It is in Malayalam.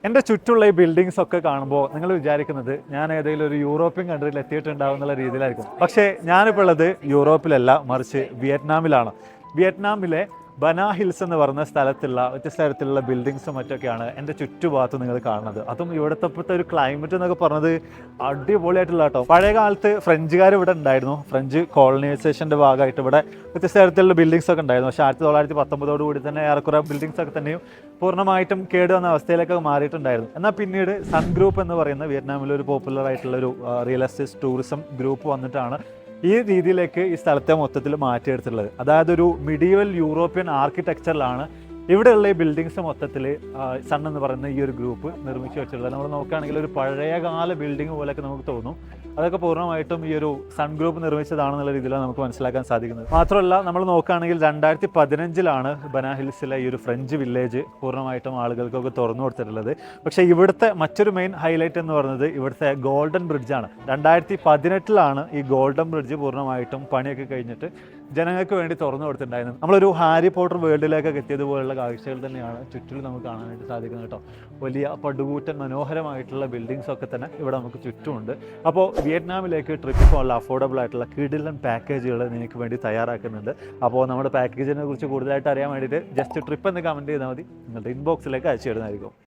എൻ്റെ ചുറ്റുള്ള ഈ ബിൽഡിങ്സ് ഒക്കെ കാണുമ്പോൾ നിങ്ങൾ വിചാരിക്കുന്നത് ഞാൻ ഏതെങ്കിലും ഒരു യൂറോപ്യൻ കൺട്രിയിൽ എത്തിയിട്ടുണ്ടാവും എന്നുള്ള രീതിയിലായിരിക്കും. പക്ഷേ ഞാനിപ്പോൾ ഉള്ളത് യൂറോപ്പിലല്ല, മറിച്ച് വിയറ്റ്നാമിലാണ്. വിയറ്റ്നാമിലെ ബനാ ഹിൽസ് എന്ന് പറയുന്ന സ്ഥലത്തുള്ള വ്യത്യസ്ത തരത്തിലുള്ള ബിൽഡിങ്സും മറ്റൊക്കെയാണ് എൻ്റെ ചുറ്റുഭാഗത്ത് നിങ്ങൾ കാണുന്നത്. അതും ഇവിടുത്തെ ഒരു ക്ലൈമറ്റ് എന്നൊക്കെ പറഞ്ഞത് അടിപൊളിയായിട്ടുള്ള കേട്ടോ. പഴയ കാലത്ത് ഫ്രഞ്ചുകാർ ഇവിടെ ഉണ്ടായിരുന്നു. ഫ്രഞ്ച് കോളനൈസേഷൻ്റെ ഭാഗമായിട്ട് ഇവിടെ വ്യത്യസ്ത തരത്തിലുള്ള ബിൽഡിങ്സ് ഒക്കെ ഉണ്ടായിരുന്നു. പക്ഷേ 1919 കൂടി തന്നെ ഏറെക്കുറെ ബിൽഡിങ്സ് ഒക്കെ തന്നെയും പൂർണ്ണമായിട്ടും കേടുവന്ന അവസ്ഥയിലേക്കൊക്കെ മാറിയിട്ടുണ്ടായിരുന്നു. എന്നാൽ പിന്നീട് സൺ ഗ്രൂപ്പ് എന്ന് പറയുന്ന വിയറ്റ്നാമിലെ ഒരു പോപ്പുലർ ആയിട്ടുള്ള ഒരു റിയൽ എസ്റ്റേറ്റ് ടൂറിസം ഗ്രൂപ്പ് വന്നിട്ടാണ് ഈ രീതിയിലേക്ക് ഈ സ്ഥലത്തെ മൊത്തത്തിൽ മാറ്റിയെടുത്തിട്ടുള്ളത്. അതായത് ഒരു മിഡീവൽ യൂറോപ്യൻ ആർക്കിടെക്ചറിലാണ് ഇവിടെയുള്ള ഈ ബിൽഡിങ്സ് മൊത്തത്തിൽ സൺ എന്ന് പറയുന്ന ഈ ഒരു ഗ്രൂപ്പ് നിർമ്മിച്ചു വെച്ചിട്ടുള്ളത്. നമ്മൾ നോക്കുകയാണെങ്കിൽ ഒരു പഴയകാല ബിൽഡിംഗ് പോലെയൊക്കെ നമുക്ക് തോന്നും. അതൊക്കെ പൂർണ്ണമായിട്ടും ഈ ഒരു സൺ ഗ്രൂപ്പ് നിർമ്മിച്ചതാണെന്നുള്ള രീതിയിലാണ് നമുക്ക് മനസ്സിലാക്കാൻ സാധിക്കുന്നത്. മാത്രമല്ല നമ്മൾ നോക്കുകയാണെങ്കിൽ 2015 ബനാ ഹിൽസിലെ ഈ ഒരു ഫ്രഞ്ച് വില്ലേജ് പൂർണ്ണമായിട്ടും ആളുകൾക്കൊക്കെ തുറന്നു കൊടുത്തിട്ടുള്ളത്. പക്ഷേ ഇവിടുത്തെ മറ്റൊരു മെയിൻ ഹൈലൈറ്റ് എന്ന് പറയുന്നത് ഇവിടുത്തെ ഗോൾഡൻ ബ്രിഡ്ജാണ്. 2018 ഈ ഗോൾഡൻ ബ്രിഡ്ജ് പൂർണ്ണമായിട്ടും പണിയൊക്കെ കഴിഞ്ഞിട്ട് ജനങ്ങൾക്ക് വേണ്ടി തുറന്നു കൊടുത്തിട്ടുണ്ടായിരുന്നു. നമ്മളൊരു ഹാരി പോട്ടർ വേൾഡിലേക്കൊക്കെ എത്തിയതുപോലുള്ള കാഴ്ചകൾ തന്നെയാണ് ചുറ്റിലും നമുക്ക് കാണാനായിട്ട് സാധിക്കുന്നത് കേട്ടോ. വലിയ പടുകൂറ്റൻ മനോഹരമായിട്ടുള്ള ബിൽഡിങ്സ് ഒക്കെ തന്നെ ഇവിടെ നമുക്ക് ചുറ്റുമുണ്ട്. അപ്പോൾ വിയറ്റ്നാമിലേക്ക് ട്രിപ്പ് പോകാനുള്ള അഫോർഡബിൾ ആയിട്ടുള്ള കിടിലൻ പാക്കേജുകൾ നിങ്ങൾക്ക് വേണ്ടി തയ്യാറാക്കുന്നുണ്ട്. അപ്പോൾ നമ്മുടെ പാക്കേജിനെ കുറിച്ച് കൂടുതലായിട്ട് അറിയാൻ വേണ്ടിയിട്ട് ജസ്റ്റ് ട്രിപ്പ് എന്ന് കമൻറ്റ് ചെയ്താൽ മതി, നിങ്ങളുടെ ഇൻബോക്സിലേക്ക് അയച്ചു തരുന്നതായിരിക്കും.